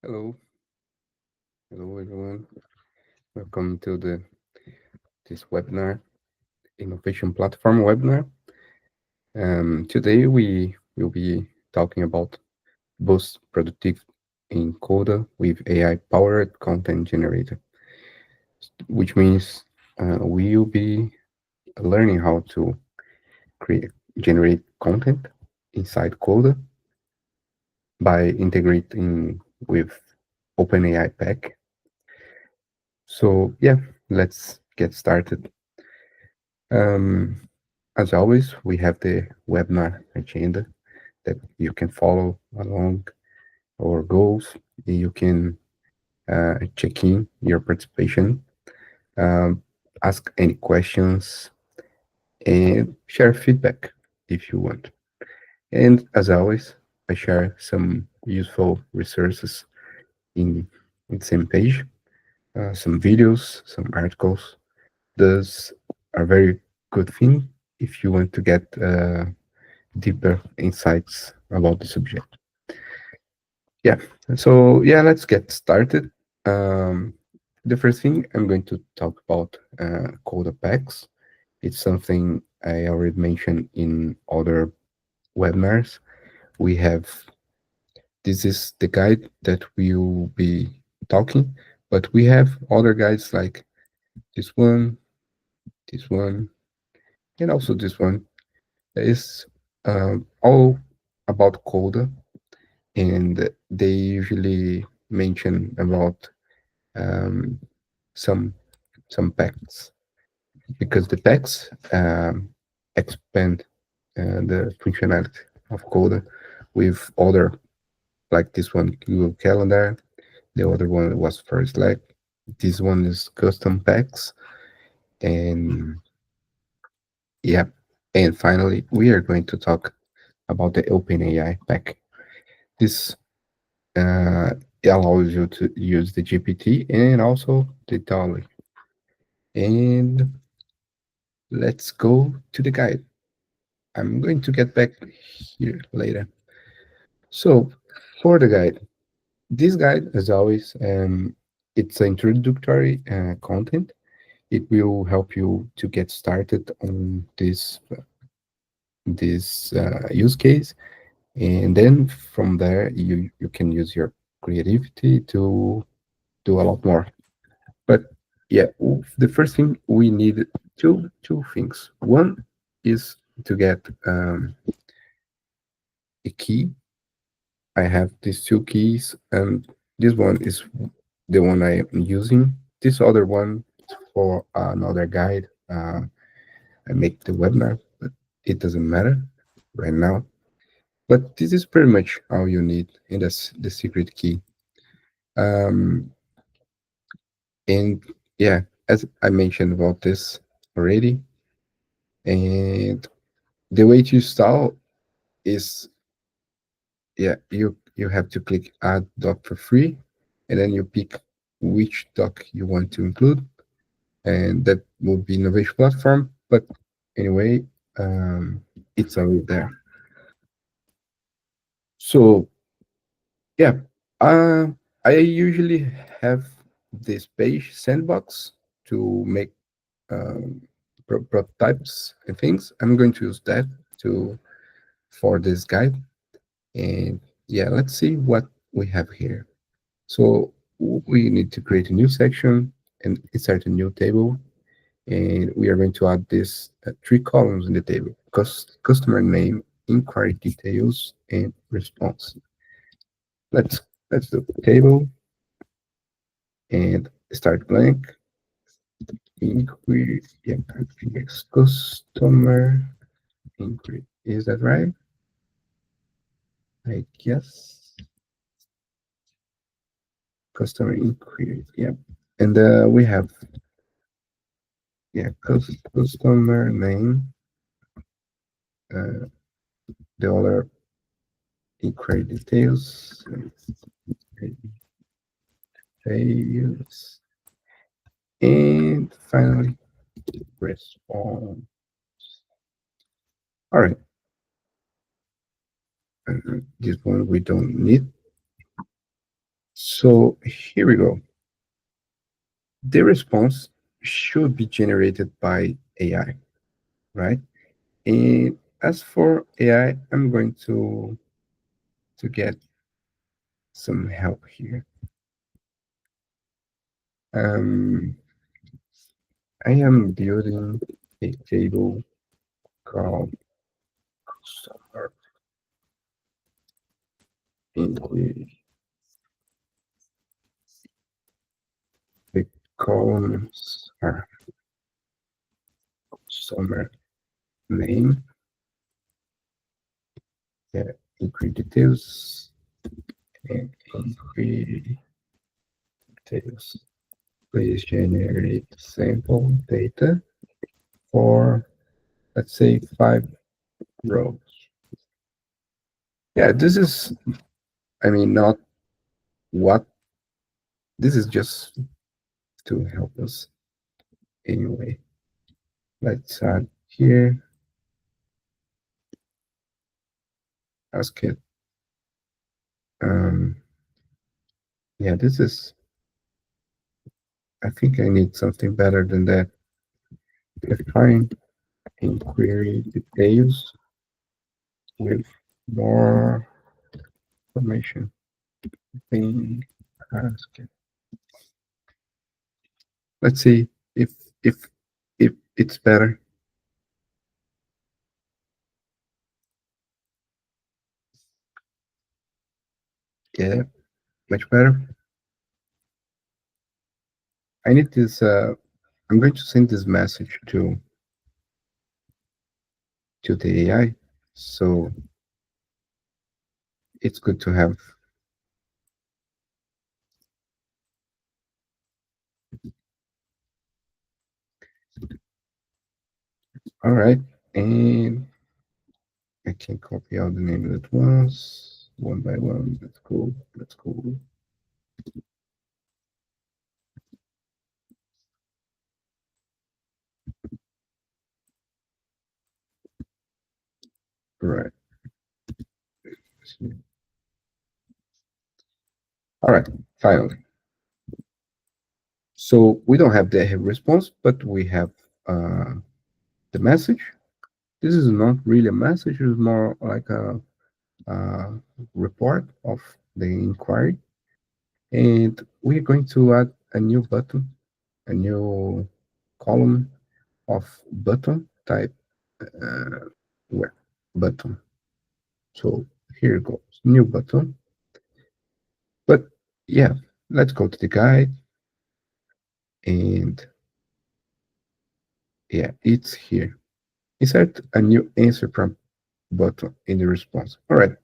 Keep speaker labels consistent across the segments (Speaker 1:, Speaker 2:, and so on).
Speaker 1: Hello, hello everyone. Welcome to this webinar, innovation platform webinar. Today we will be talking about boost productivity in Coda with AI powered content generator, which means we will be learning how to create generate content inside Coda by integrating with OpenAI pack. So yeah, let's get started. Um, as always, we have the webinar agenda that you can follow along our goals. You can check in your participation, um, ask any questions, and share feedback if you want. And as always, I share some useful resources in, in the same page, some videos, some articles. Those are very good thing if you want to get deeper insights about the subject. Yeah, so yeah, let's get started. Um, the first thing I'm going to talk about Coda packs. It's something I already mentioned in other webinars. We have this is the guide that we will be talking, but we have other guides like this one, and also this one. Is all about Coda, and they usually mention about um, some some packs because the packs expand the functionality of Coda with other like this one Google Calendar. The other one was for Slack. This one is custom packs, and yeah. And finally, we are going to talk about the OpenAI pack. This uh, allows you to use the GPT and also the Dolly. And let's go to the guide. I'm going to get back here later. So for the guide, this guide, as always, it's introductory content. It will help you to get started on this use case, and then from there you can use your creativity to do a lot more. But yeah, the first thing we need two things. One is to get a key. I have these two keys, and this one is the one I am using. This other one is for another guide. I make the webinar, but it doesn't matter right now. But this is pretty much all you need, and that's the secret key. Um, and yeah, as I mentioned about this already, and the way to install is, yeah, you have to click add doc for free, and then you pick which doc you want to include, and that will be innovation platform. But anyway, it's already there. So yeah, uh, I usually have this page sandbox to make um, prototypes and things. I'm going to use that to for this guide. And yeah, let's see what we have here. So we need to create a new section and insert a new table. And we are going to add this three columns in the table: customer name, inquiry details, and response. Let's let's do the table and start blank. Inquiry, yeah, I think it's customer inquiry. Is that right? I guess customer inquiry. Yeah, and we have, yeah, customer name, uh, the other inquiry details, details, and finally response. All right, this one we don't need. So here we go. The response should be generated by AI, right? And as for AI, I'm going to get some help here. Um, I am building a table called summer inquiry. The columns are summer name, inquiry details, and inquiry details. Please generate sample data for, let's say, 5 rows. Yeah, this is, I mean, not what, this is just to help us anyway. Let's add here, ask it. Um, yeah, this is, I think I need something better than that. Define inquiry details with more information. Thing ask it. Let's see if if if it's better. Yeah, much better. I need this. I'm going to send this message to the AI, so it's good to have. All right, and I can copy all the names at once, one by one. That's cool. That's cool. All right. All right. Finally. So we don't have the response, but we have the message. This is not really a message. It's more like a report of the inquiry. And we're going to add a new button, a new column of button type where button. So here goes new button. But yeah, let's go to the guide, and yeah, it's here. Insert a new answer prompt button in the response. All right,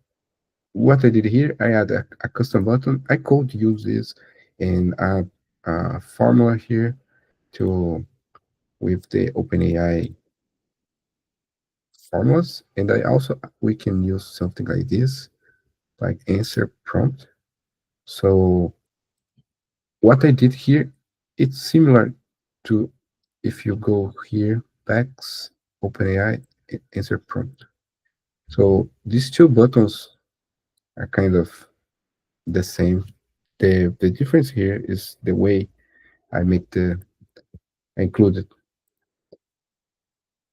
Speaker 1: what I did here, I add a custom button. I could use this and add a formula here to with the OpenAI formulas. And I also, we can use something like this, like answer prompt. So what I did here, it's similar to if you go here, backs, OpenAI, answer prompt. So these two buttons are kind of the same. The difference here is the way I make the I include it,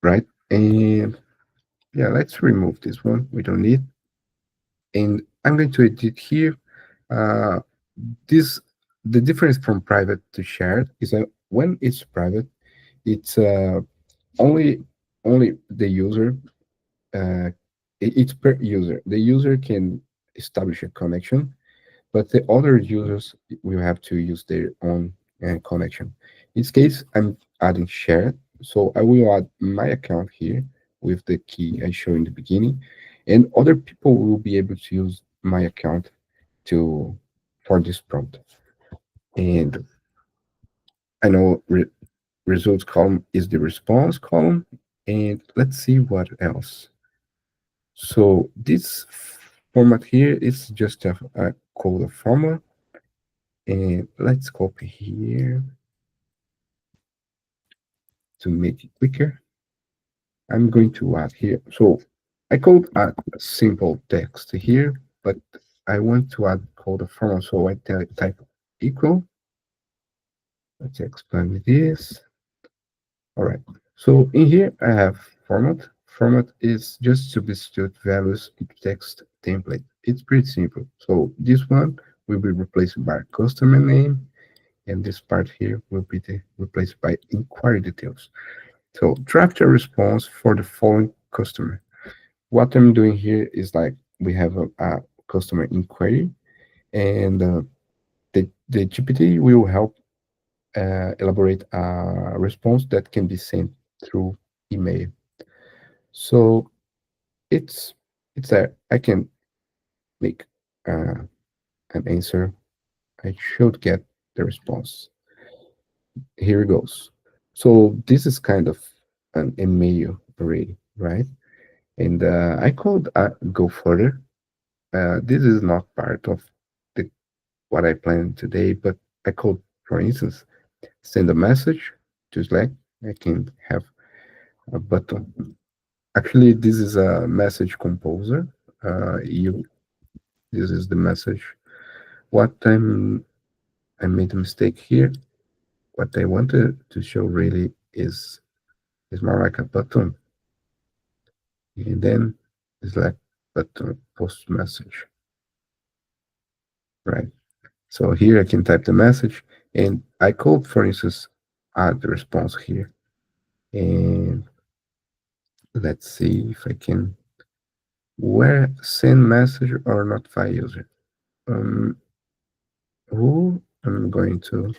Speaker 1: right? And yeah, let's remove this one. We don't need. And I'm going to edit here. Uh, this the difference from private to shared is that when it's private, it's only the user. Uh, it's per user. The user can establish a connection, but the other users will have to use their own connection. In this case, I'm adding shared, so I will add my account here with the key I showed in the beginning, and other people will be able to use my account to for this prompt. And I know results column is the response column, and let's see what else. So this format here is just a Coda formula, and let's copy here to make it quicker. I'm going to add here. So I could add a simple text here, but I want to add call the format. So I type equal. Let's expand this. All right. So in here, I have format. Format is just substitute values in text template. It's pretty simple. So this one will be replaced by customer name, and this part here will be replaced by inquiry details. So draft a response for the following customer. What I'm doing here is like we have a customer inquiry, and the GPT will help elaborate a response that can be sent through email. So it's it's that I can make uh, an answer. I should get the response. Here it goes. So this is kind of an email already, right? And I could go further. This is not part of the what I planned today, but I could, for instance, send a message to Slack. I can have a button. Actually, this is a message composer. You This is the message. What I made a mistake here. What I wanted to show really is more like a button, and then it's like button post message, right? So here I can type the message, and I could, for instance, add the response here, and let's see if I can where send message or notify user. Um, who I'm going to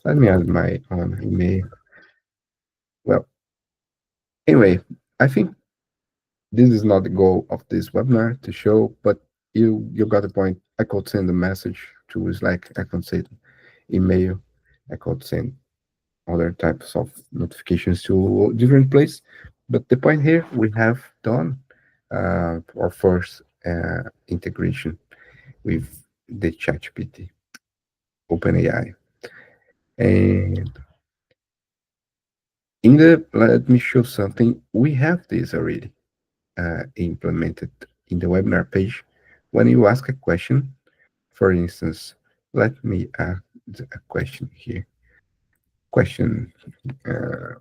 Speaker 1: let me add my own email. Well, anyway, I think this is not the goal of this webinar to show, but you got the point. I could send a message to Slack, I could send email, I could send other types of notifications to different place. But the point here, we have done our first integration with the ChatGPT, OpenAI. And let me show something. We have this already implemented in the webinar page. When you ask a question, for instance, let me add a question here. Question, uh,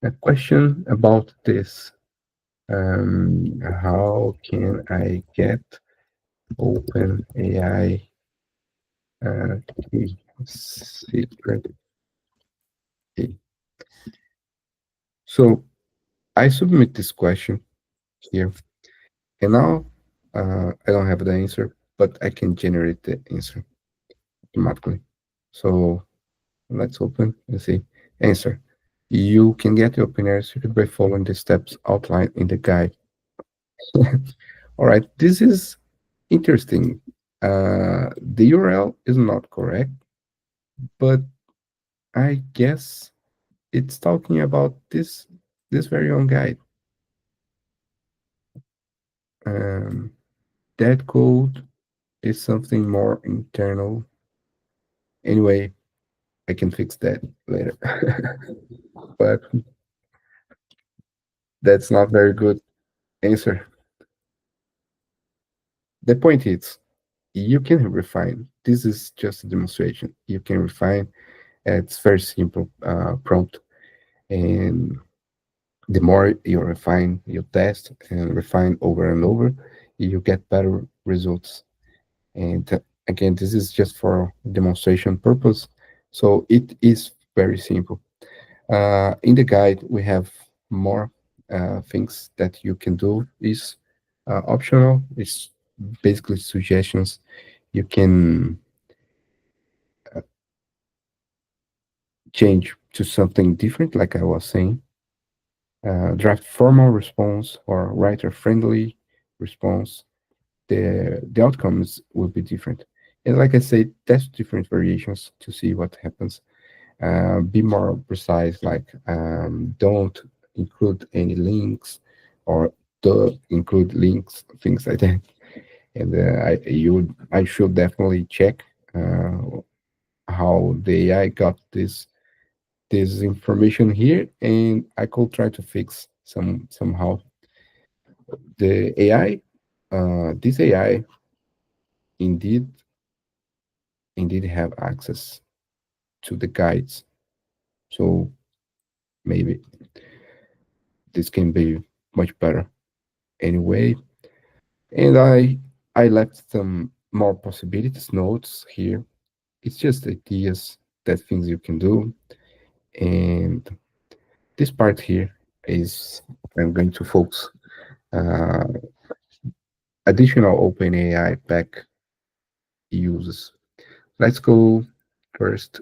Speaker 1: a question about this. How can I get OpenAI key secret key? So I submit this question here, and now I don't have the answer, but I can generate the answer automatically. So let's open and see. Answer. You can get the OpenAI secret by following the steps outlined in the guide. All right, this is interesting. The URL is not correct, but I guess it's talking about this very own guide. Um, that code is something more internal. Anyway, I can fix that later. But that's not very good answer. The point is, you can refine. This is just a demonstration. You can refine. It's very simple prompt, and the more you refine, you test and refine over and over, you get better results. And again, this is just for demonstration purpose. So it is very simple. In the guide, we have more things that you can do. Is optional. It's basically suggestions. You can change to something different, like I was saying. Draft formal response or writer friendly response. The outcomes will be different. And like I said, test different variations to see what happens. Be more precise, like don't include any links or do include links, things like that. And I should definitely check how the AI got this information here, and I could try to fix somehow. the AI, this AI indeed indeed have access to the guides. So maybe this can be much better anyway. And I left some more possibilities notes here. It's just ideas that things you can do. And this part here is I'm going to focus uh, additional OpenAI pack uses. Let's go first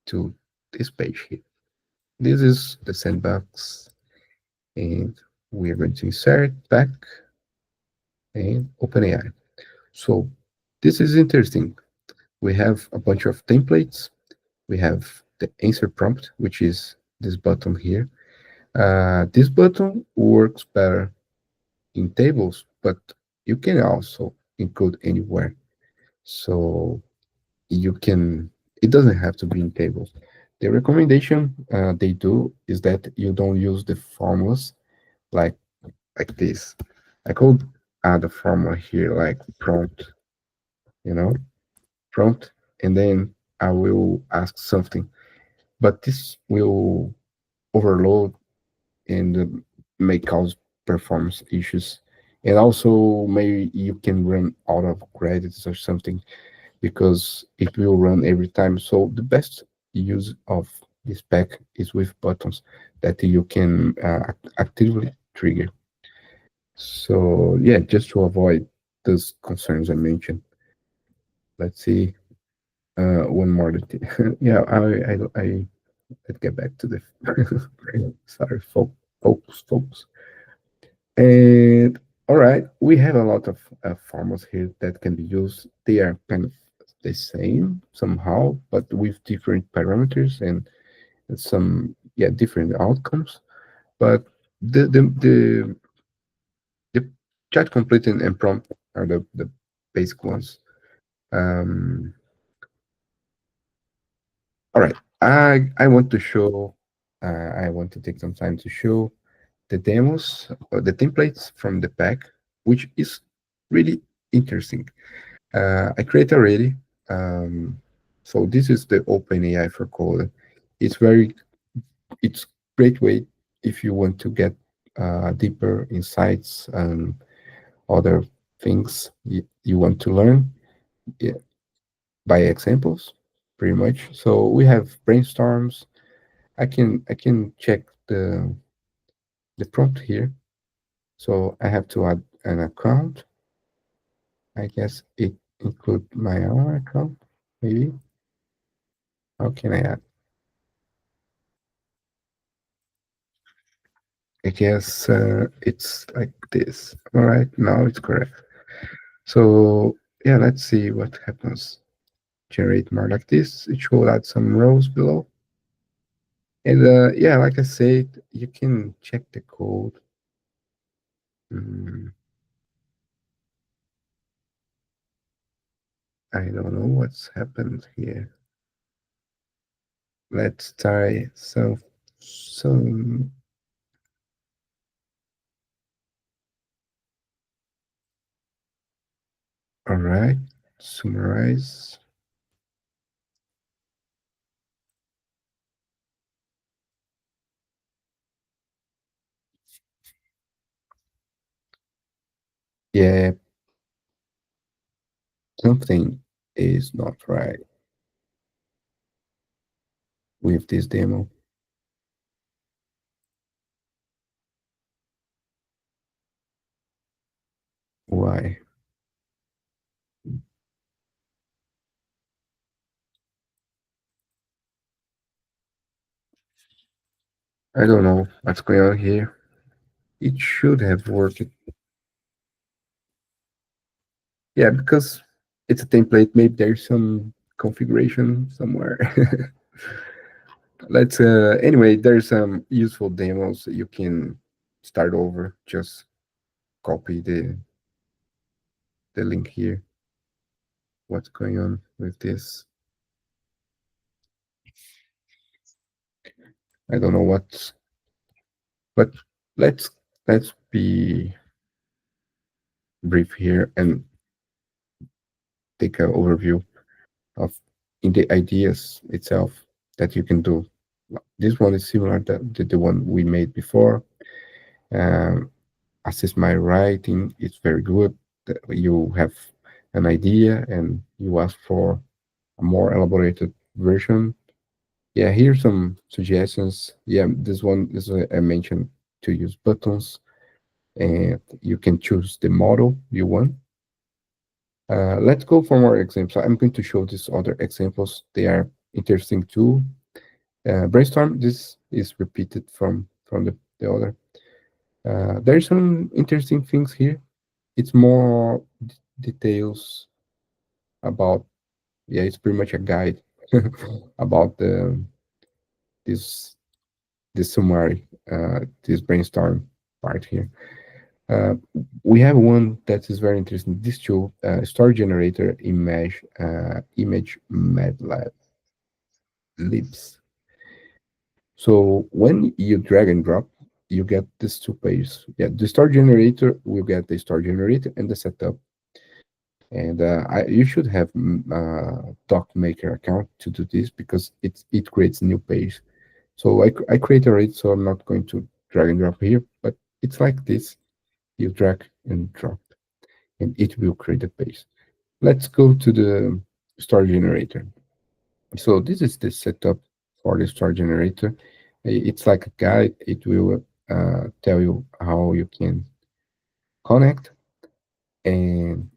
Speaker 1: to this page here. This is the sandbox, and we are going to insert back and OpenAI. So this is interesting. We have a bunch of templates. We have the answer prompt, which is this button here. This button works better in tables, but you can also include anywhere. So you can, it doesn't have to be in tables. The recommendation they do is that you don't use the formulas like like this. I could add a formula here like prompt, you know, prompt, and then I will ask something. But this will overload and may cause performance issues. And also, maybe you can run out of credits or something because it will run every time. So the best use of this pack is with buttons that you can actively trigger. So yeah, just to avoid those concerns I mentioned. Let's see one more. Yeah, let's get back to the. Sorry, folks. And all right, we have a lot of formulas here that can be used. They are kind of the same somehow, but with different parameters and some different outcomes. But the the chat complete and prompt are the basic ones. Um, all right, I want to show. I want to take some time to show the demos, the templates from the pack, which is really interesting. I create already. Um, so this is the OpenAI for Coda. It's very, it's great way if you want to get deeper insights and other things you want to learn, yeah, by examples, pretty much. So we have brainstorms. I can check the prompt here. So I have to add an account. I guess it include my own account, maybe. How can I add? I guess it's like this. All right, now it's correct. So yeah, let's see what happens. Generate more like this. It should add some rows below. And yeah, like I said, you can check the code. Mm, I don't know what's happened here. Let's try some. All right, summarize. Yeah, something is not right with this demo. Why? I don't know what's going on here. It should have worked. Yeah, because it's a template. Maybe there's some configuration somewhere. Let's anyway, there's some useful demos you can start over. Just copy the link here. What's going on with this? I don't know what's, but let's be. brief here and take an overview of in the ideas itself that you can do. This one is similar to the one we made before. Um, assist my writing. It's very good. You have an idea and you ask for a more elaborated version. Yeah, here's some suggestions. Yeah, this one is I mentioned to use buttons, and you can choose the model you want. Let's go for more examples. I'm going to show these other examples. They are interesting too. Brainstorm, this is repeated from the other. There's some interesting things here. It's more details about, yeah, it's pretty much a guide about this this summary, this brainstorm part here. Uh, we have one that is very interesting. This tool, story generator image MATLAB libs. So when you drag and drop, you get these two pages. Yeah, the story generator will get the story generator and the setup. And you should have doc maker account to do this because it creates new page. So I created it, so I'm not going to drag and drop here, but it's like this. You drag and drop, and it will create a page. Let's go to the story generator. So this is the setup for the story generator. It's like a guide. It will tell you how you can connect. And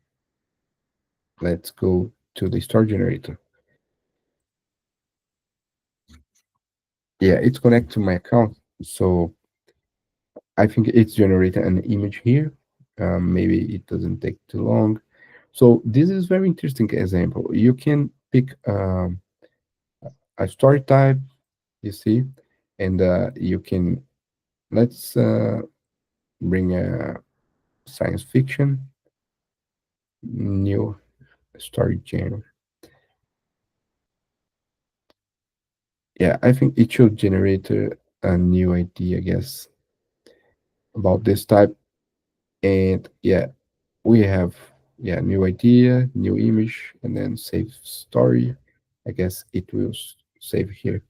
Speaker 1: let's go to the story generator. Yeah, it's connected to my account. So I think it's generated an image here. Maybe it doesn't take too long. So this is very interesting example. You can pick a story type, you see, and you can, let's bring a science fiction, new story genre. Yeah, I think it should generate a new idea, I guess, about this type. And yeah, we have, yeah, new idea, new image, and then save story. I guess it will save here.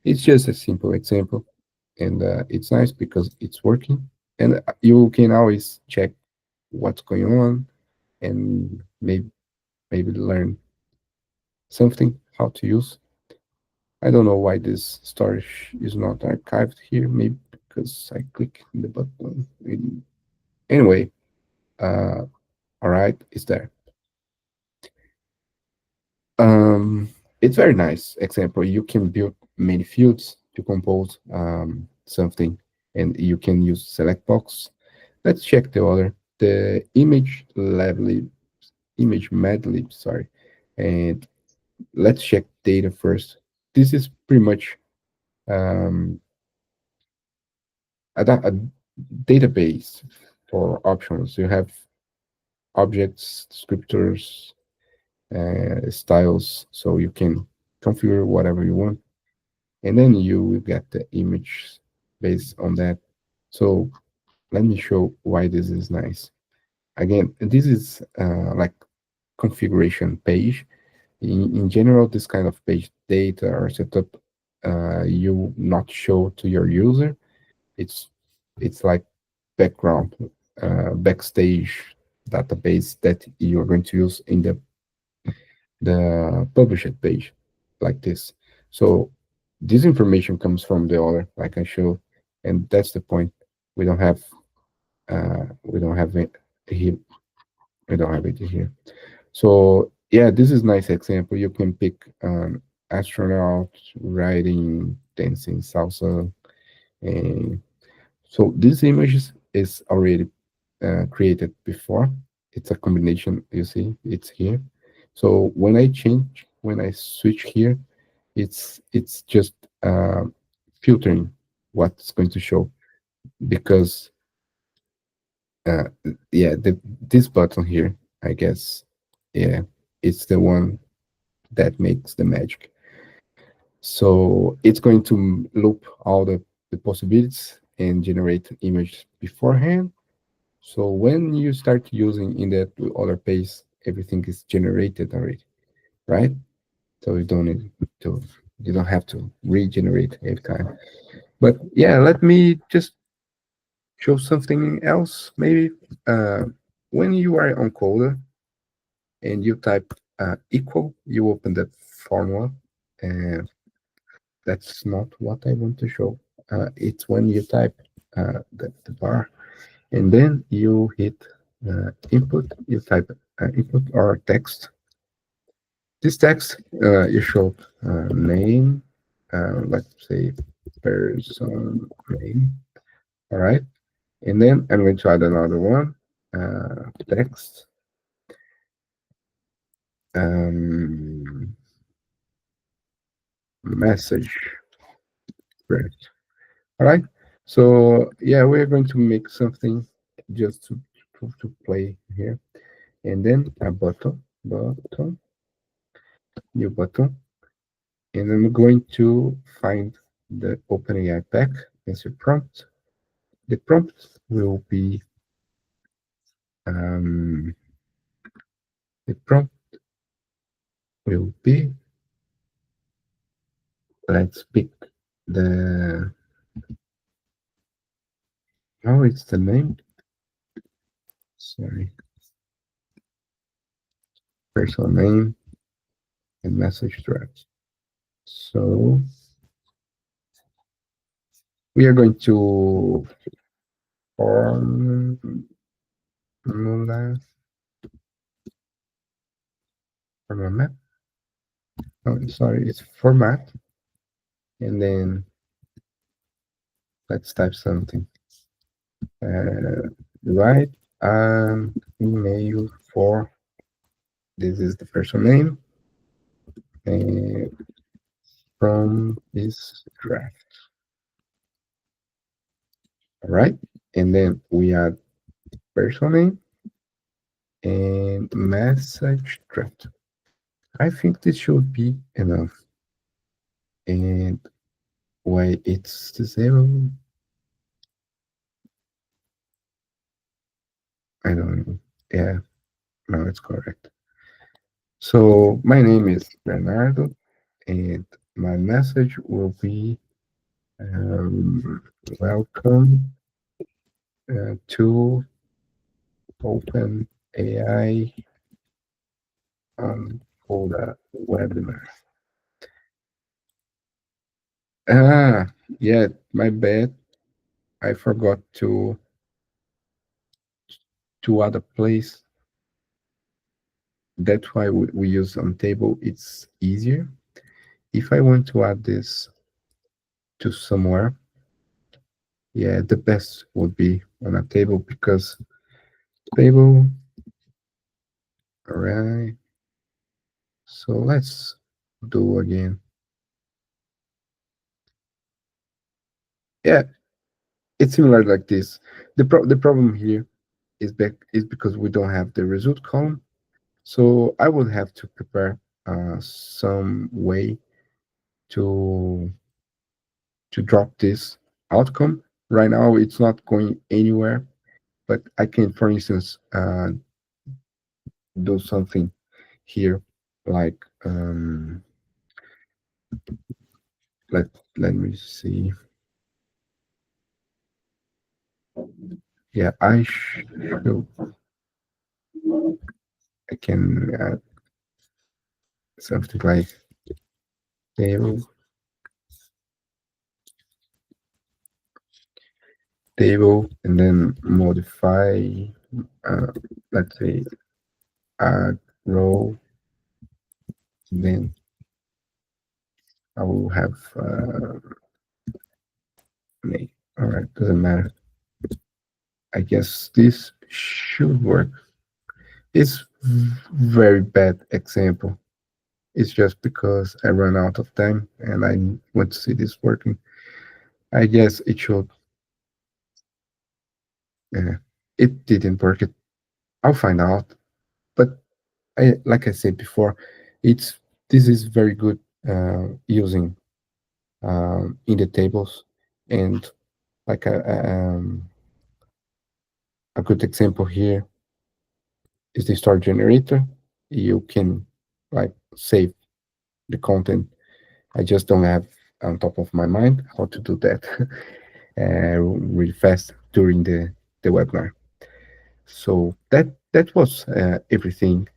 Speaker 1: It's just a simple example, and it's nice because it's working, and you can always check what's going on and maybe learn something how to use. I don't know why this storage is not archived here. Maybe because I click the button. Anyway, uh, all right, it's there. It's very nice example. You can build many fields to compose something, and you can use select box. Let's check the other. The image madlib, sorry, and let's check data first. This is pretty much um, a database for options. You have objects, descriptors, styles, so you can configure whatever you want, and then you will get the image based on that. So let me show why this is nice. Again, this is like configuration page. In general, this kind of page data or setup you not show to your user. It's it's like background, backstage database that you are going to use in the published page, like this. So this information comes from the other, like I showed, and that's the point. We don't have we don't have it here. We don't have it here. So yeah, this is nice example. You can pick astronaut riding, dancing salsa, and so this image is already created before. It's a combination. You see, it's here. So when I switch here, it's just filtering what's going to show because uh, yeah, this button here, I guess, yeah, it's the one that makes the magic. So it's going to loop all the possibilities and generate image beforehand. So when you start using in that other page, everything is generated already, right? So you don't need to, you don't have to regenerate every time. But yeah, let me just show something else. Maybe uh, when you are on Coda and you type equal, you open the formula, and that's not what I want to show. It's when you type the bar, and then you hit input, you type input or text. This text, you show name, let's say person name, all right? And then I'm going to add another one, text, um, message, right? All right. So yeah, we're going to make something just to play here, and then a new button, and I'm going to find the OpenAI pack as a prompt. The prompt will be um, the prompt will be, let's pick the, oh, it's the name, sorry, personal name and message thread. So we are going to formula, format, oh, sorry, it's format, and then let's type something. Write an email for, this is the person name, and from this draft. All right, and then we add person name and message draft. I think this should be enough. And why it's 0, I don't know. Yeah, no, it's correct. So my name is Bernardo, and my message will be welcome to OpenAI Coda webinar. Ah, yeah, my bad. I forgot to add a place. That's why we use on table. It's easier. If I want to add this to somewhere, yeah, the best would be on a table, because table, all right. So let's do again. Yeah, it's similar like this. The problem here is because we don't have the result column. So I would have to prepare some way to drop this outcome. Right now, it's not going anywhere, but I can, for instance, do something here, like let me see. Yeah, I can add something like table, and then modify, uh, let's say, add row, and then I will have name. All right, doesn't matter. I guess this should work. It's very bad example. It's just because I run out of time and I want to see this working. I guess it should. Yeah, it didn't work. I'll find out. But like I said before, it's this is very good using in the tables, and like a good example here is the story generator. You can like save the content. I just don't have on top of my mind how to do that really fast during the webinar. So that was everything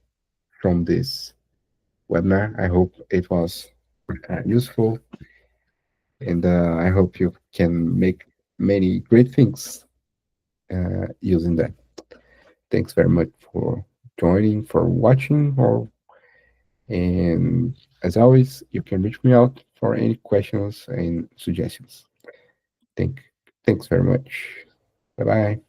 Speaker 1: from this webinar. I hope it was useful, and I hope you can make many great things using that. Thanks very much for joining, for watching, and as always, you can reach me out for any questions and suggestions. Thank, thanks very much. Bye bye.